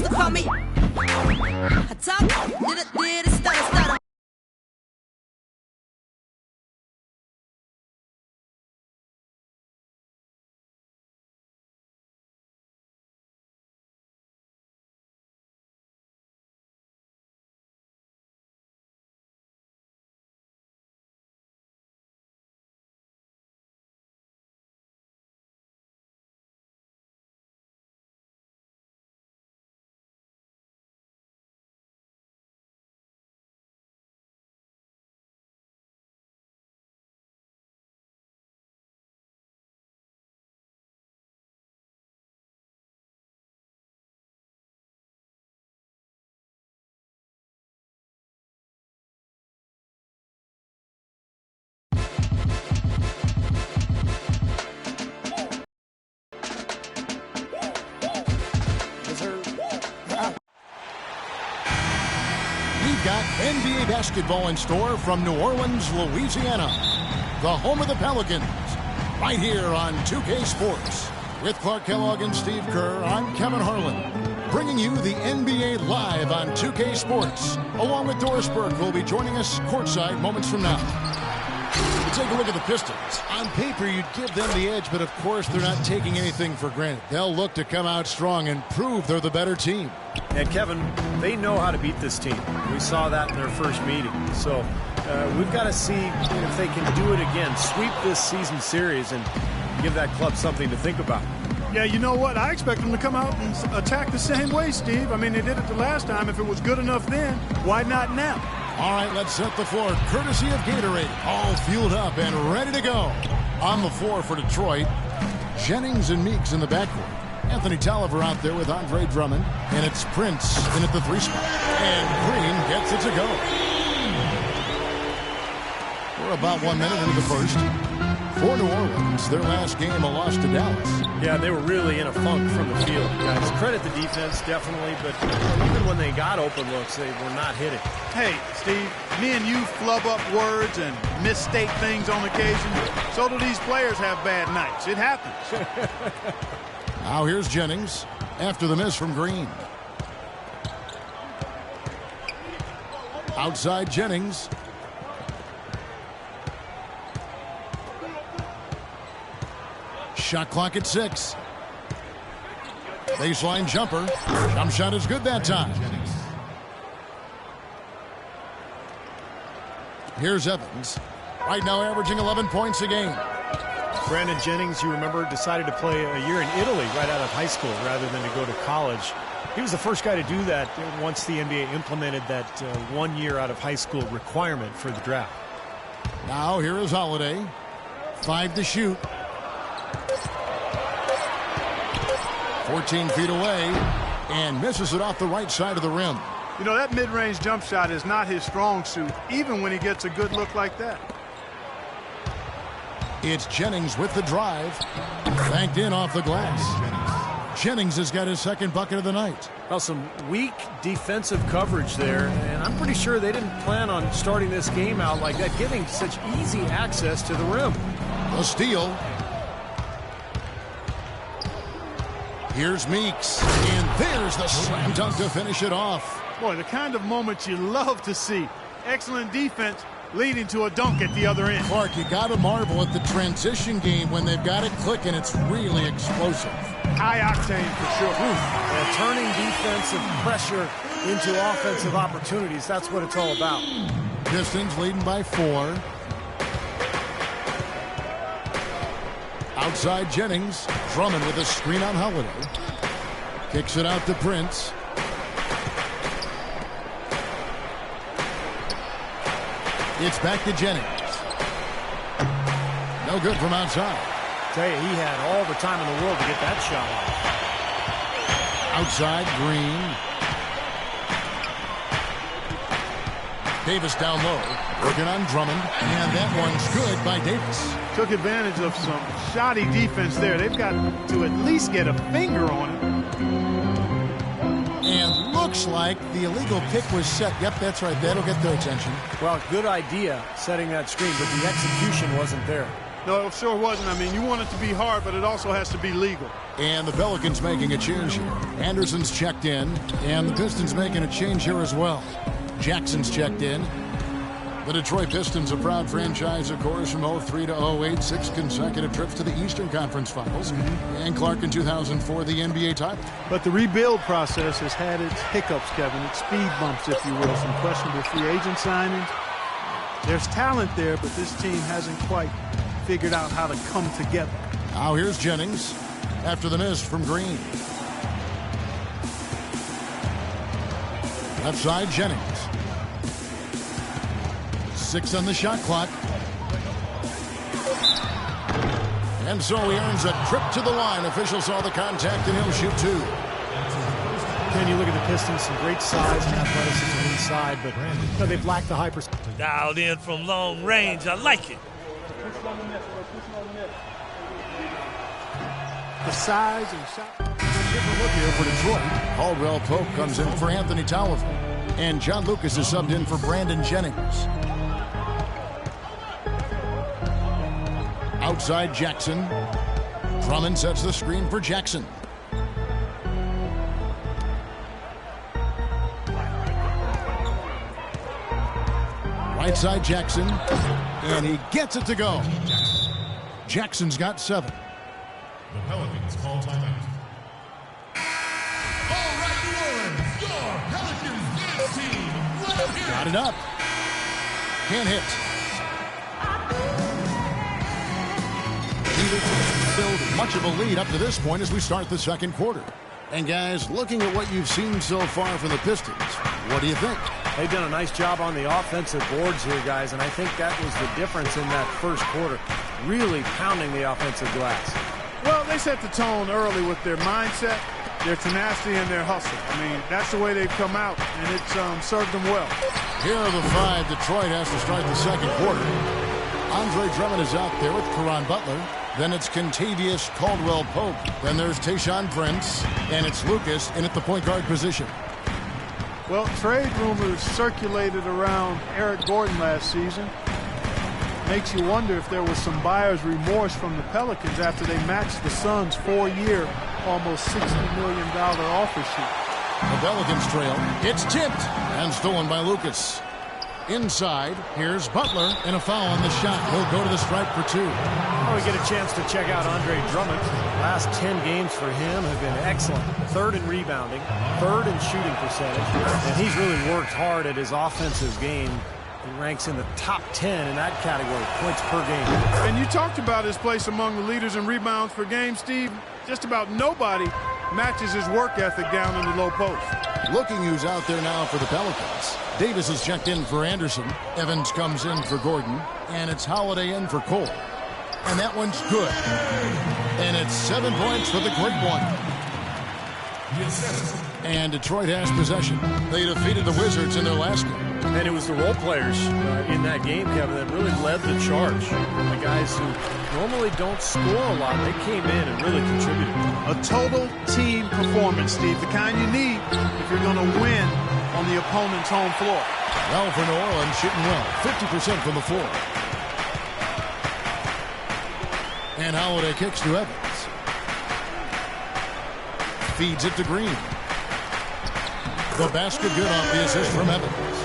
supposed to call me? I talk, did it, stutter. Got NBA basketball in store from New Orleans, Louisiana, the home of the Pelicans, right here on 2K Sports. With Clark Kellogg and Steve Kerr, I'm Kevin Harlan, bringing you the NBA live on 2K Sports, along with Doris Burke, who will be joining us courtside moments from now. Take a look at the Pistons. On paper, you'd give them the edge, but of course, they're not taking anything for granted. They'll look to come out strong and prove they're the better team. And Kevin, they know how to beat this team. We saw that in their first meeting. So we've got to see if they can do it again, sweep this season series, and give that club something to think about. Yeah, you know what? I expect them to come out and attack the same way, Steve. I mean, they did it the last time. If it was good enough then, why not now? All right, let's set the floor. Courtesy of Gatorade. All fueled up and ready to go. On the floor for Detroit, Jennings and Meeks in the backcourt. Anthony Tolliver out there with Andre Drummond. And it's Prince in at the 3 spot. And Green gets it to go. We're about 1 minute into the first. For New Orleans, their last game, a loss to Dallas. Yeah, they were really in a funk from the field, guys. Credit the defense, definitely, but even when they got open looks, they were not hitting. Hey, Steve, me and you flub up words and misstate things on occasion. So do these players have bad nights. It happens. Now here's Jennings after the miss from Green. Outside Jennings. Shot clock at 6. Baseline jumper. Jump shot is good that time. Here's Evans. Right now averaging 11 points a game. Brandon Jennings, you remember, decided to play a year in Italy right out of high school rather than to go to college. He was the first guy to do that once the NBA implemented that 1 year out of high school requirement for the draft. Now here is Holiday. 5 to shoot. 14 feet away and misses it off the right side of the rim. You know, that mid-range jump shot is not his strong suit, even when he gets a good look like that. It's Jennings with the drive. Banked in off the glass. Jennings has got his second bucket of the night. Well, some weak defensive coverage there, and I'm pretty sure they didn't plan on starting this game out like that, giving such easy access to the rim. The steal. Here's Meeks, and there's the slam dunk to finish it off. Boy, the kind of moment you love to see. Excellent defense leading to a dunk at the other end. Clark, you got to marvel at the transition game when they've got it clicking. It's really explosive. High octane for sure. Yeah, turning defensive pressure into offensive opportunities. That's what it's all about. Pistons leading by 4. Outside Jennings. Drummond with a screen on Holiday. Kicks it out to Prince. It's back to Jennings. No good from outside. Tell you, he had all the time in the world to get that shot off. Outside, Green. Davis down low. Working on Drummond. And that one's good by Davis. Took advantage of some shoddy defense there. They've got to at least get a finger on it. And looks like the illegal pick was set. Yep, that's right. That'll get their attention. Well, good idea setting that screen, but the execution wasn't there. No, it sure wasn't. I mean, you want it to be hard, but it also has to be legal. And the Pelicans making a change here. Anderson's checked in, and the Pistons making a change here as well. Jackson's checked in. The Detroit Pistons, a proud franchise, of course, from 03 to 08, 6 consecutive trips to the Eastern Conference Finals. And Clark in 2004, the NBA title. But the rebuild process has had its hiccups, Kevin, its speed bumps, if you will, some questionable free agent signings. There's talent there, but this team hasn't quite figured out how to come together. Now here's Jennings after the miss from Green. Left side, Jennings. 6 on the shot clock. And so he earns a trip to the line. Official saw the contact, and he'll shoot 2. Can you look at the Pistons? Some great size and athleticism inside, but they've lacked the hyper. Dialed in from long range. I like it. The size and shot. Different look here for Detroit. Caldwell Pope comes in for Anthony Tolliver. And John Lucas is subbed in for Brandon Jennings. Outside Jackson. Drummond sets the screen for Jackson. Right side Jackson. And he gets it to go. Jackson's got 7. The Pelicans call timeout. All right, New Orleans, your Pelicans dance team. Right here. Got it up. Can't hit. Neither build much of a lead up to this point as we start the second quarter. And guys, looking at what you've seen so far from the Pistons, what do you think? They've done a nice job on the offensive boards here, guys, and I think that was the difference in that first quarter. Really pounding the offensive glass. Well, they set the tone early with their mindset, their tenacity, and their hustle. I mean, that's the way they've come out, and it's served them well. Here are the 5. Detroit has to start the second quarter. Andre Drummond is out there with Caron Butler. Then it's Kentavious Caldwell-Pope. Then there's Tayshaun Prince. And it's Lucas in at the point guard position. Well, trade rumors circulated around Eric Gordon last season. Makes you wonder if there was some buyer's remorse from the Pelicans after they matched the Suns' 4-year, almost $60 million offer sheet. The Pelicans trail. It's tipped and stolen by Lucas. Inside, here's Butler, and a foul on the shot. He'll go to the stripe for 2. Oh, we get a chance to check out Andre Drummond. Last 10 games for him have been excellent. 3rd in rebounding, 3rd in shooting percentage, and he's really worked hard at his offensive game. He ranks in the top 10 in that category, points per game. And you talked about his place among the leaders in rebounds per game, Steve. Just about nobody matches his work ethic down in the low post. Looking who's out there now for the Pelicans. Davis is checked in for Anderson. Evans comes in for Gordon. And it's Holiday in for Cole. And that one's good. And it's 7 points for the quick one. And Detroit has possession. They defeated the Wizards in their last game. And it was the role players in that game, Kevin, that really led the charge. The guys who normally don't score a lot, they came in and really contributed. A total team performance, Steve, the kind you need if you're going to win on the opponent's home floor. Well, for New Orleans, shooting well, 50% from the floor. And Holiday kicks to Evans. Feeds it to Green. The basket good off the assist from Evans.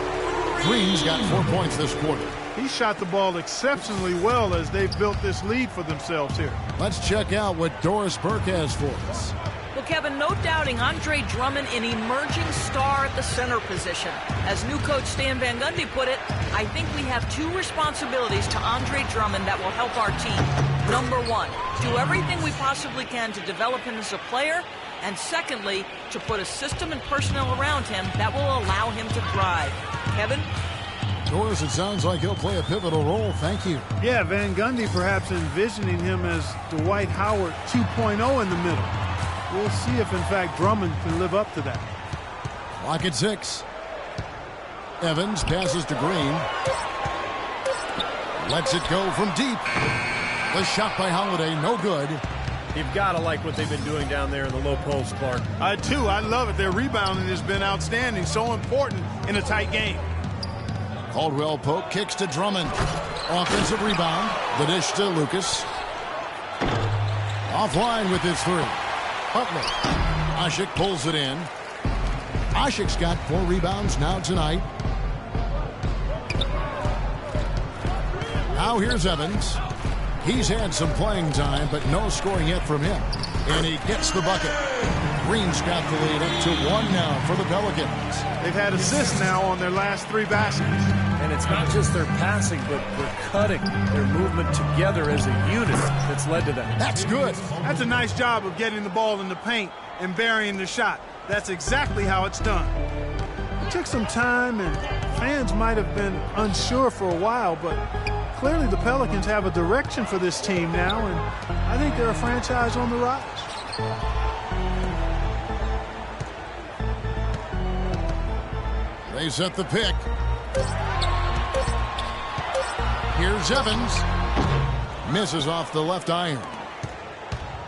Green's got 4 points this quarter. He shot the ball exceptionally well as they've built this lead for themselves here. Let's check out what Doris Burke has for us. Well, Kevin, no doubting Andre Drummond, an emerging star at the center position. As new coach Stan Van Gundy put it, I think we have 2 responsibilities to Andre Drummond that will help our team. Number 1, do everything we possibly can to develop him as a player. And secondly, to put a system and personnel around him that will allow him to thrive. Kevin? Doris, it sounds like he'll play a pivotal role. Thank you. Yeah, Van Gundy perhaps envisioning him as Dwight Howard 2.0 in the middle. We'll see if, in fact, Drummond can live up to that. Clock at 6. Evans passes to Green. Lets it go from deep. The shot by Holiday, no good. You've got to like what they've been doing down there in the low post, Clark. I do. I love it. Their rebounding has been outstanding. So important in a tight game. Caldwell-Pope kicks to Drummond. Offensive rebound. The dish to Lucas. Offline with his three. Butler. Ashik pulls it in. Ashik's got 4 rebounds now tonight. Now here's Evans. He's had some playing time, but no scoring yet from him. And he gets the bucket. Green's got the lead up to 1 now for the Pelicans. They've had assists now on their last 3 baskets. And it's not just their passing, but their cutting, their movement together as a unit that's led to that. That's good. That's a nice job of getting the ball in the paint and burying the shot. That's exactly how it's done. It took some time, and fans might have been unsure for a while, but clearly the Pelicans have a direction for this team now, and I think they're a franchise on the rise. They set the pick. Here's Evans. Misses off the left iron.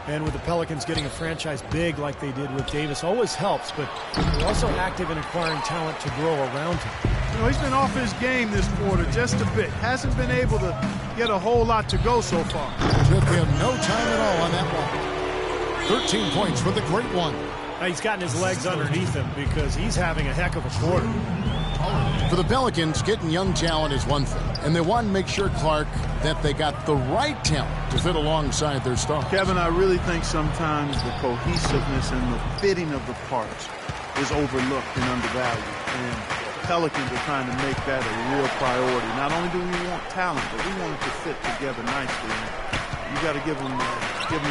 And with the Pelicans getting a franchise big like they did with Davis always helps, but they're also active in acquiring talent to grow around him. You know, he's been off his game this quarter just a bit. Hasn't been able to get a whole lot to go so far. Took him no time at all on that one. 13 points for the great one. Now he's gotten his legs underneath him because he's having a heck of a quarter. For the Pelicans, getting young talent is one thing, and they want to make sure, Clark, that they got the right talent to fit alongside their stars. Kevin, I really think sometimes the cohesiveness and the fitting of the parts is overlooked and undervalued. And Pelicans are trying to make that a real priority. Not only do we want talent, but we want it to fit together nicely. And you got to give them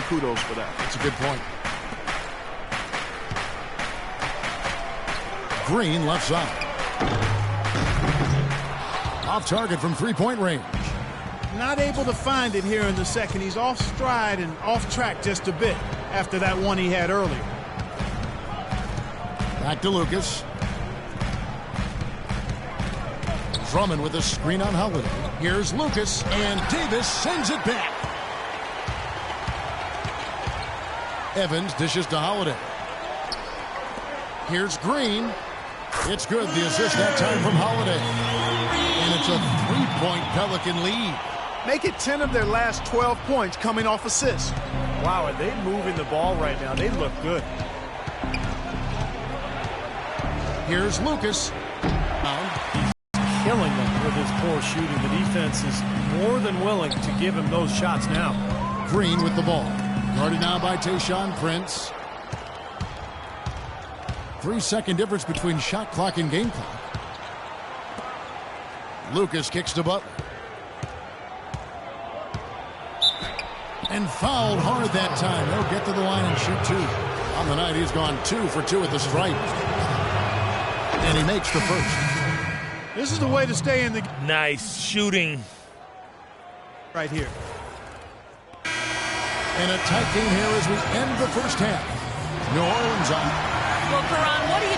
kudos for that. That's a good point. Green left side. Off target from 3-point range. Not able to find it here in the second. He's off stride and off track just a bit after that one he had earlier. Back to Lucas. Drummond with a screen on Holiday. Here's Lucas, and Davis sends it back. Evans dishes to Holiday. Here's Green. It's good. The assist that time from Holiday. And it's a 3-point Pelican lead. Make it 10 of their last 12 points coming off assists. Wow, are they moving the ball right now? They look good. Here's Lucas. He's killing them with his poor shooting. The defense is more than willing to give him those shots now. Green with the ball. Guarded now by Tayshaun Prince. 3-second difference between shot clock and game clock. Lucas kicks to Butler. And fouled hard that time. He'll get to the line and shoot 2. On the night, he's gone 2 for 2 at the stripe. And he makes the first. This is the way to stay in the... Nice shooting. Right here. And a tight game here as we end the first half. New Orleans on. Well, Karan, what do you...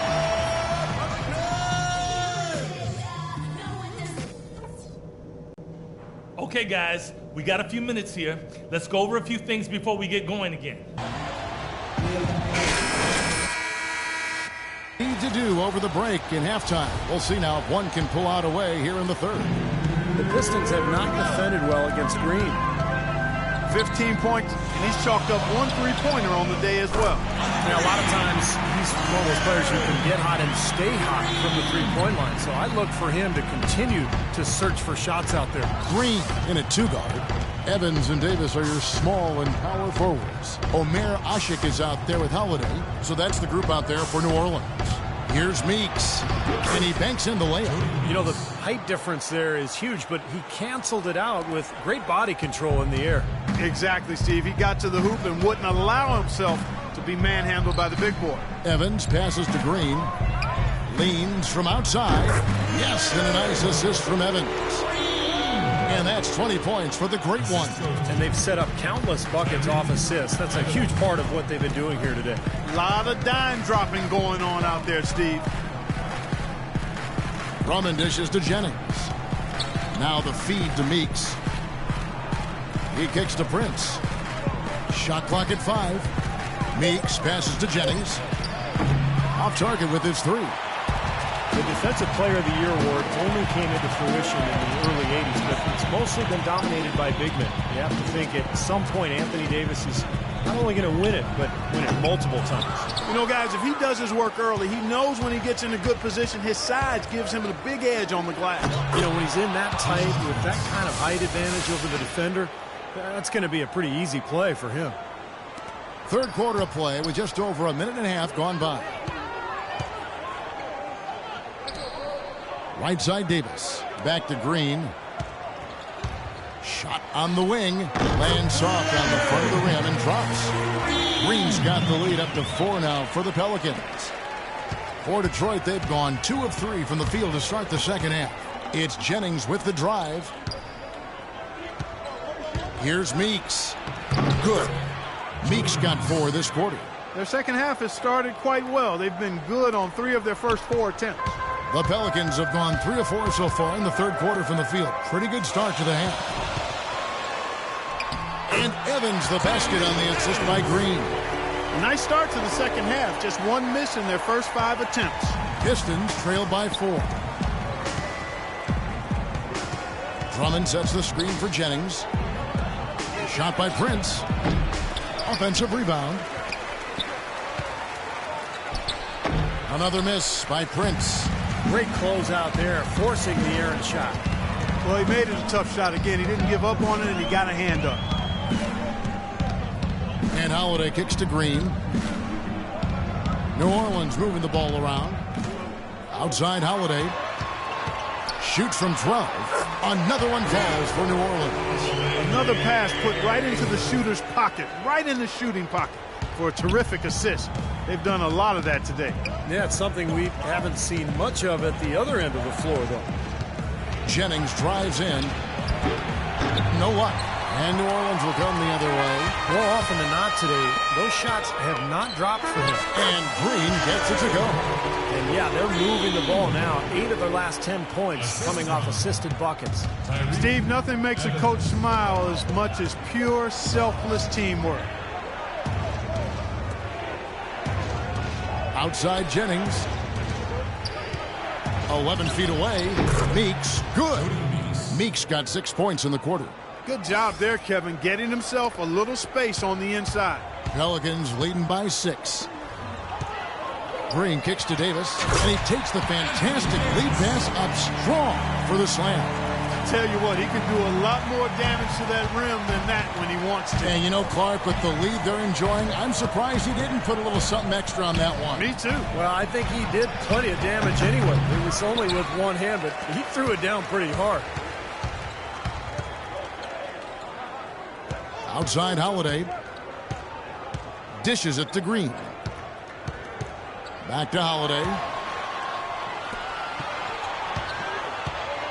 Okay, guys, we got a few minutes here. Let's go over a few things before we get going again. Need to do over the break in halftime. We'll see now if one can pull out away here in the third. The Pistons have not defended well against Green. 15 points, and he's chalked up 1 3-pointer on the day as well. Now, a lot of times, he's one of those players who can get hot and stay hot from the 3-point line. So I look for him to continue to search for shots out there. Green in a 2-guard. Evans and Davis are your small and power forwards. Omer Ashik is out there with Holiday. So that's the group out there for New Orleans. Here's Meeks, and he banks in the layup. You know, the height difference there is huge, but he canceled it out with great body control in the air. Exactly, Steve. He got to the hoop and wouldn't allow himself to be manhandled by the big boy. Evans passes to Green. Leans from outside. Yes, and a nice assist from Evans. And that's 20 points for the great one. And they've set up countless buckets off assists. That's a huge part of what they've been doing here today. A lot of dime dropping going on out there, Steve. Drummond dishes to Jennings. Now the feed to Meeks. He kicks to Prince. Shot clock at 5. Meeks passes to Jennings. Off target with his 3. The Defensive Player of the Year award only came into fruition in the early 80s, but it's mostly been dominated by big men. You have to think at some point Anthony Davis is not only going to win it, but win it multiple times. You know, guys, if he does his work early, he knows when he gets in a good position, his size gives him a big edge on the glass. You know, when he's in that tight with that kind of height advantage over the defender, that's going to be a pretty easy play for him. Third quarter of play with just over a minute and a half gone by. Right side Davis. Back to Green. Shot on the wing. Lands soft on the front of the rim and drops. Green's got the lead up to 4 now for the Pelicans. For Detroit, they've gone 2 of 3 from the field to start the second half. It's Jennings with the drive. Here's Meeks. Good. Meeks got 4 this quarter. Their second half has started quite well. They've been good on 3 of their first 4 attempts. The Pelicans have gone 3 of 4 so far in the third quarter from the field. Pretty good start to the half. And Evans the basket on the assist by Green. A nice start to the second half. Just 1 miss in their first 5 attempts. Pistons trail by 4. Drummond sets the screen for Jennings. Shot by Prince. Offensive rebound. Another miss by Prince. Great close out there, forcing the errant shot. Well, he made it a tough shot again. He didn't give up on it, and he got a hand up. And Holiday kicks to Green. New Orleans moving the ball around. Outside Holiday. Shoots from 12. Another one falls for New Orleans. Another pass put right into the shooter's pocket, right in the shooting pocket for a terrific assist. They've done a lot of that today. Yeah, it's something we haven't seen much of at the other end of the floor, though. Jennings drives in. No luck. And New Orleans will come the other way. More often than not today, those shots have not dropped for him. And Green gets it to go. And yeah, they're moving the ball now. 8 of their last 10 points coming off assisted buckets. Steve, nothing makes a coach smile as much as pure, selfless teamwork. Outside Jennings. 11 feet away. Meeks. Good. Meeks got 6 points in the quarter. Good job there, Kevin, getting himself a little space on the inside. Pelicans leading by 6. Green kicks to Davis, and he takes the fantastic lead pass up strong for the slam. Tell you what, he can do a lot more damage to that rim than that when he wants to. And you know, Clark, with the lead they're enjoying, I'm surprised he didn't put a little something extra on that one. Me too. Well, I think he did plenty of damage anyway. It was only with one hand, but he threw it down pretty hard. Outside Holiday. Dishes it to Green. Back to Holiday.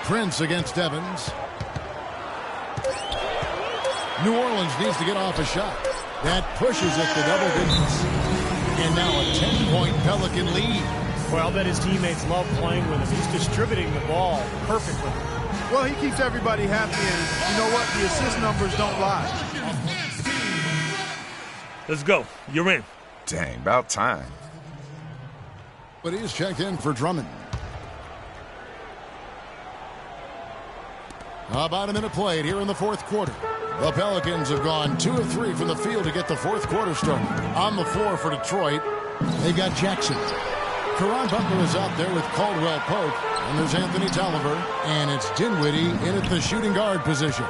Prince against Evans. New Orleans needs to get off a shot. That pushes it to double digits. And now a 10-point Pelican lead. Well, I bet his teammates love playing with him. He's distributing the ball perfectly. Well, he keeps everybody happy, and you know what? The assist numbers don't lie. Let's go. You're in. Dang, about time. But he is checked in for Drummond. About a minute played here in the fourth quarter. The Pelicans have gone 2 of 3 from the field to get the fourth quarter started. On the floor for Detroit, they've got Jackson. Caron Butler is out there with Caldwell Pope. And there's Anthony Tolliver. And it's Dinwiddie in at the shooting guard position.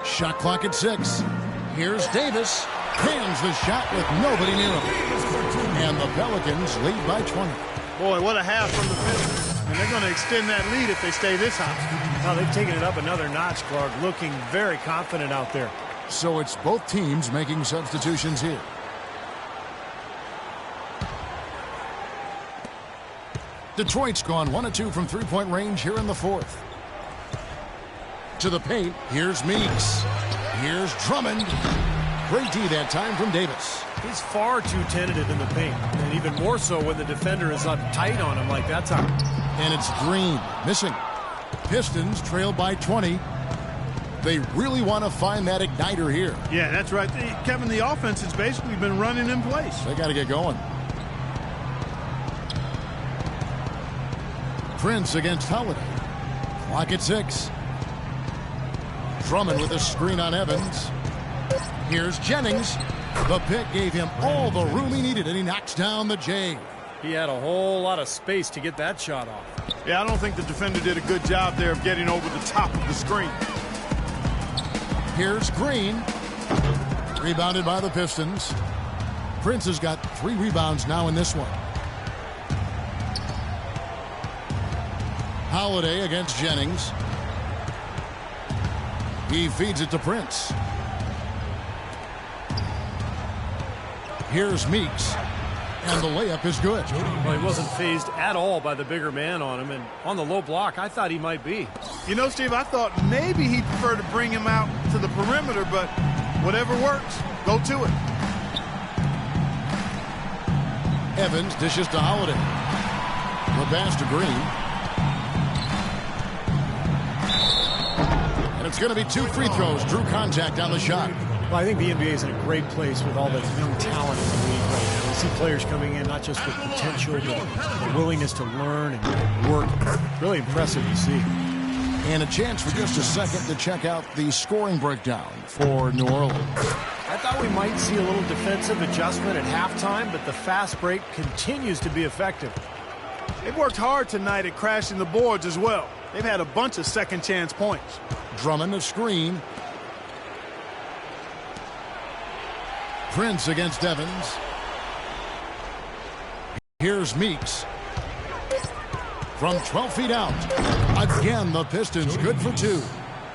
Shot clock at 6. Here's Davis. Hands the shot with nobody near him. And the Pelicans lead by 20. Boy, what a half from the Pistons. And they're going to extend that lead if they stay this high. Now they've taken it up another notch, Clark, looking very confident out there. So it's both teams making substitutions here. Detroit's gone 1 of 2 from three-point range here in the fourth. To the paint, here's Meeks. Here's Drummond. Great D that time from Davis. He's far too tentative in the paint, and even more so when the defender is up tight on him like that time. And it's Green missing. Pistons trail by 20. They really want to find that igniter here. Yeah, that's right. Kevin, the offense has basically been running in place. They got to get going. Prince against Holiday. Clock at 6. Drummond with a screen on Evans. Here's Jennings. The pick gave him all the room he needed, and he knocks down the J. He had a whole lot of space to get that shot off. Yeah, I don't think the defender did a good job there of getting over the top of the screen. Here's Green. Rebounded by the Pistons. Prince has got 3 rebounds now in this one. Holiday against Jennings. He feeds it to Prince. Here's Meeks. And the layup is good. Well, he wasn't phased at all by the bigger man on him. And on the low block, I thought he might be. You know, Steve, I thought maybe he'd prefer to bring him out to the perimeter, but whatever works, go to it. Evans dishes to Holiday. The pass to Green. And it's going to be 2 free throws. Drew contact on the shot. Well, I think the NBA is in a great place with all the young talent in the league right now. You see players coming in not just with potential, but the willingness to learn and work. Really impressive to see. And a chance for just a second to check out the scoring breakdown for New Orleans. I thought we might see a little defensive adjustment at halftime, but the fast break continues to be effective. They've worked hard tonight at crashing the boards as well. They've had a bunch of second chance points. Drummond a screen. Prince against Evans. Here's Meeks. From 12 feet out. Again, the Pistons good for 2.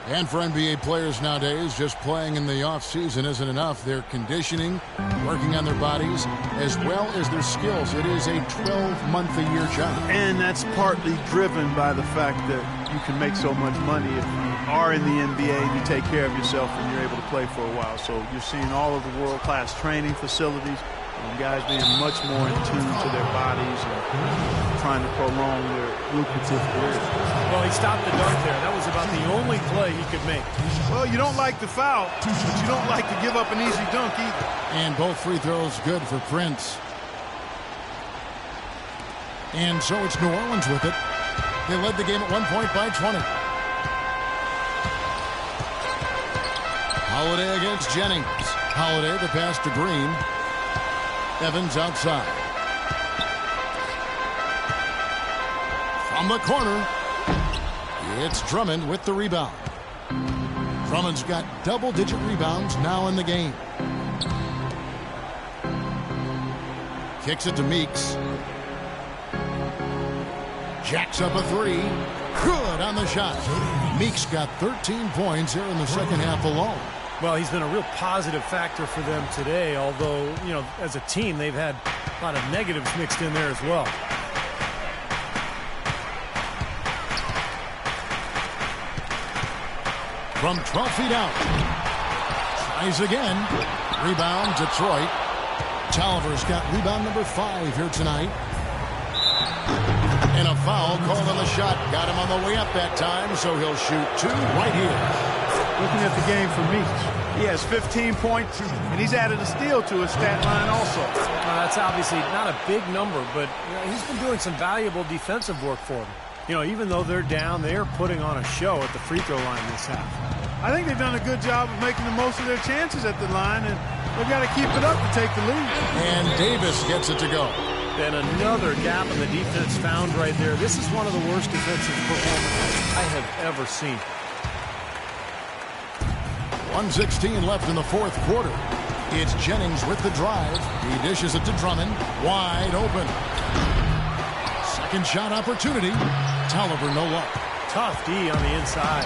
And for NBA players nowadays, just playing in the offseason isn't enough. They're conditioning, working on their bodies, as well as their skills. It is a 12-month-a-year job. And that's partly driven by the fact that you can make so much money if you are in the NBA, you take care of yourself, and you're able to play for a while. So you're seeing all of the world-class training facilities, and guys being much more in tune to their bodies and trying to prolong their lucrative careers. Well, he stopped the dunk there. That was about the only play he could make. Well, you don't like the foul, but you don't like to give up an easy dunk either. And both free throws good for Prince. And so it's New Orleans with it. They led the game at 1 point by 20. Holiday against Jennings. Holiday the pass to Green. Evans outside. From the corner, it's Drummond with the rebound. Drummond's got double-digit rebounds now in the game. Kicks it to Meeks. Jacks up a 3. Good on the shot. Meeks got 13 points here in the second half alone. Well, he's been a real positive factor for them today, although, you know, as a team, they've had a lot of negatives mixed in there as well. From 12 feet out. Tries again. Rebound, Detroit. Tolliver's got rebound number 5 here tonight. And a foul called on the shot. Got him on the way up that time, so he'll shoot 2 right here. Looking at the game for Meeks, he has 15 points, and he's added a steal to his stat line also. That's obviously not a big number, but he's been doing some valuable defensive work for them. You know, even though they're down, they are putting on a show at the free throw line this half. I think they've done a good job of making the most of their chances at the line, and they've got to keep it up to take the lead. And Davis gets it to go. And another gap in the defense found right there. This is one of the worst defensive performances I have ever seen. 1:16 left in the fourth quarter. It's Jennings with the drive. He dishes it to Drummond. Wide open. Second shot opportunity. Tolliver no luck. Tough D on the inside.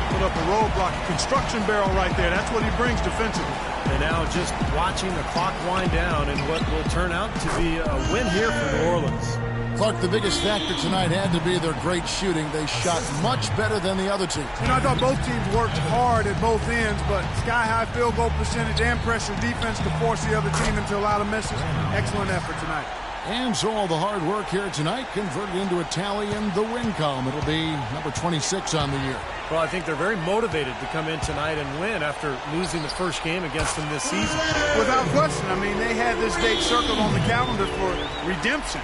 Put up a roadblock, a construction barrel right there. That's what he brings defensively. And now just watching the clock wind down and what will turn out to be a win here for New Orleans. Clark, the biggest factor tonight had to be their great shooting. They shot much better than the other team. You know, I thought both teams worked hard at both ends, but sky-high field goal percentage and pressure defense to force the other team into a lot of misses. Excellent effort tonight. And so all the hard work here tonight converted into a tally in the win column. It'll be number 26 on the year. Well, I think they're very motivated to come in tonight and win after losing the first game against them this season. Without question. I mean, they had this date circled on the calendar for redemption.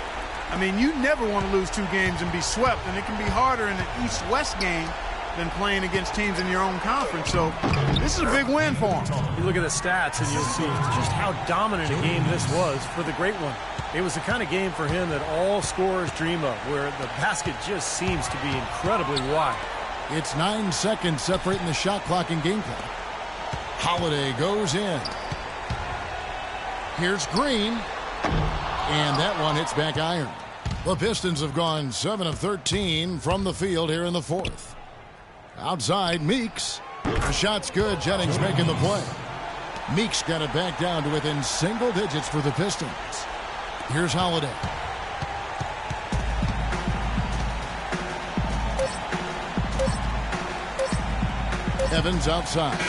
I mean, you never want to lose 2 games and be swept, and it can be harder in an East-West game than playing against teams in your own conference. So this is a big win for them. You look at the stats, and you'll see just how dominant a game this was for the Great One. It was the kind of game for him that all scorers dream of, where the basket just seems to be incredibly wide. It's 9 seconds separating the shot clock and game clock. Holiday goes in. Here's Green. And that one hits back iron. The Pistons have gone 7 of 13 from the field here in the 4th. Outside, Meeks. The shot's good. Jennings making the play. Meeks got it back down to within single digits for the Pistons. Here's Holiday. Evans outside.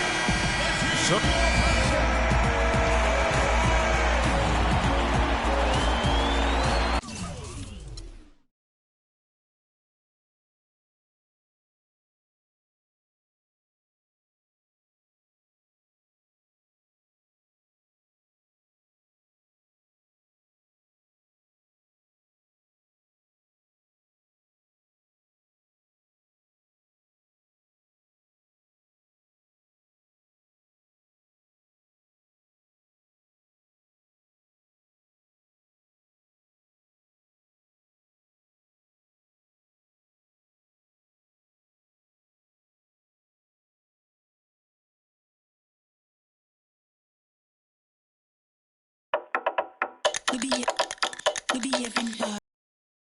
We behaving bad.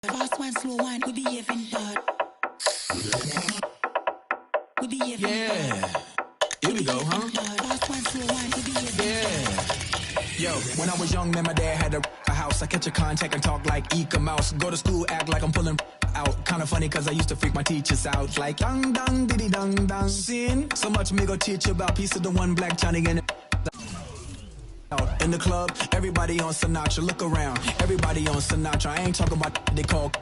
Fast one, slow one, we behaving bad. We behaving bad. Here we go, huh? Fast one, slow one, we behaving Yo, when I was young, man, my dad had a house. I catch a contact and talk like Eka Mouse. Go to school, act like I'm pulling out. Kinda funny, cause I used to freak my teachers out. Like, dang, dang, diddy, dang, dang. Sin. So much me go teach you about piece of the one black Johnny and out in the club, everybody on Sinatra. Look around, everybody on Sinatra. I ain't talking about they call.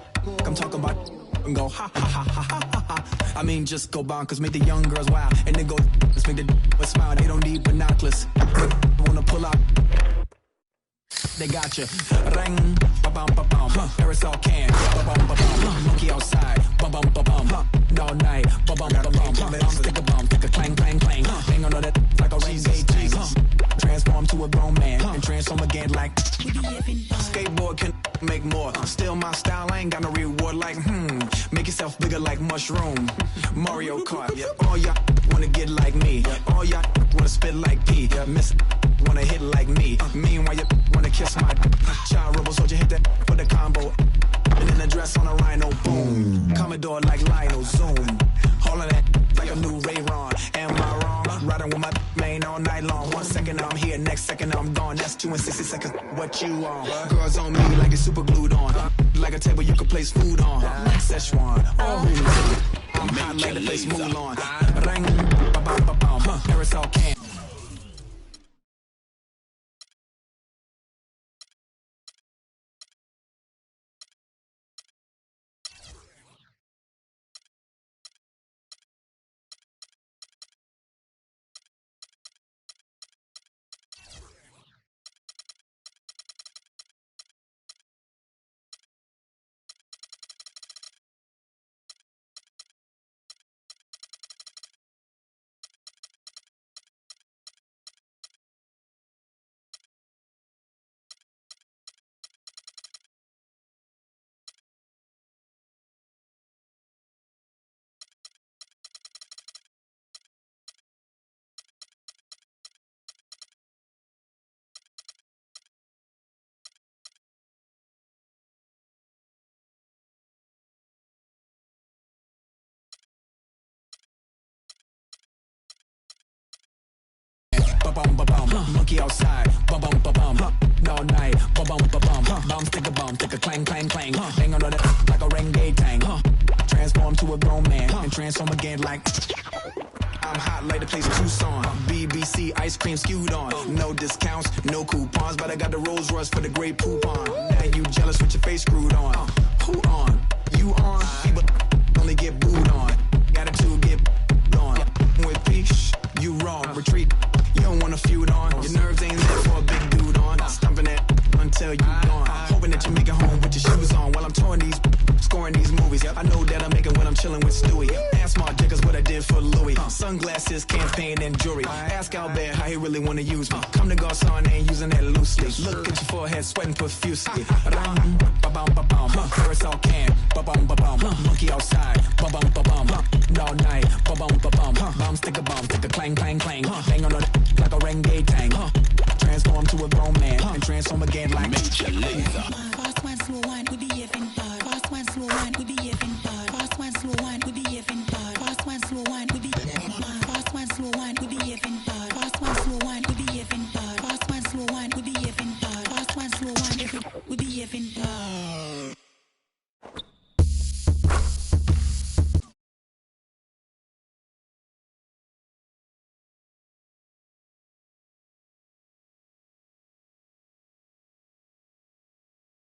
I'm talking about and go ha ha ha ha ha ha. I mean, just go bonkers, make the young girls wild, and then go let's make the smile. They don't need binoculars. Wanna pull out? They got you. Ring, ba bum ba bum. Aerosol can, ba bum ba bum. Monkey outside, ba bum ba bum. All night, ba bum ba bum. Stick a bum, stick a clang clang clang. Hang on that like a rain day tank. Transform to a grown man and transform again like skateboard can make more. Still my style, I ain't got no reward like make yourself bigger like mushroom. Mario Kart, all y'all wanna get like me. All y'all wanna spit like P. Miss wanna hit like me. Meanwhile you wanna kiss my child rebel soldier, hit that for the combo. And in the dress on a rhino, boom. Commodore like Lionel, zoom. All of that like a new Ray-Ron. Am I wrong? Riding with my main all night long. 1 second I'm here, next second I'm gone. That's 2 and 60 seconds. What you on? Girls on me like it's super glued on. Like a table you can place food on. Szechuan, oh, I'm hot like the place Mulan. Ring, ba ba ba bum. Aerosol can. Bum ba bum, monkey outside, bum bum ba bum, all night, bum bum ba bum, stick a clang clang clang, hang on to that like a renegade tang, transform to a grown man and transform again like. I'm hot like the place Tucson, BBC ice cream skewed on, no discounts, no coupons, but I got the Rolls Royce for the great poop on. Now you jealous with your face screwed on, who on? You on? People only get booed on, attitude get on. With peace, you wrong, retreat. You don't want to feud on. Your nerves ain't there for a big dude on. Stumping it until you gone. Hoping that you make it home with your shoes on while I'm really wanna use me. Come to God, son, ain't using that loosely. Look at your forehead, sweating profusely. Ba-bum, Carousel can, ba-bum, monkey outside, ba-bum, all night, ba-bum, bomb, stick a clang, clang, clang. Bang on the like a renegade tang. Transform to a grown man and transform again like Major Lazer. Fast one, slow one, we behaving hard. Fast one, slow one, we behaving hard. Fast one, slow one, we behaving hard. Fast one, slow one, we behaving hard. Fast one, slow one, we behaving hard. Fast one, slow one, we behaving hard. Fast one, slow one, we behaving hard. Fast one, slow one, we behaving hard.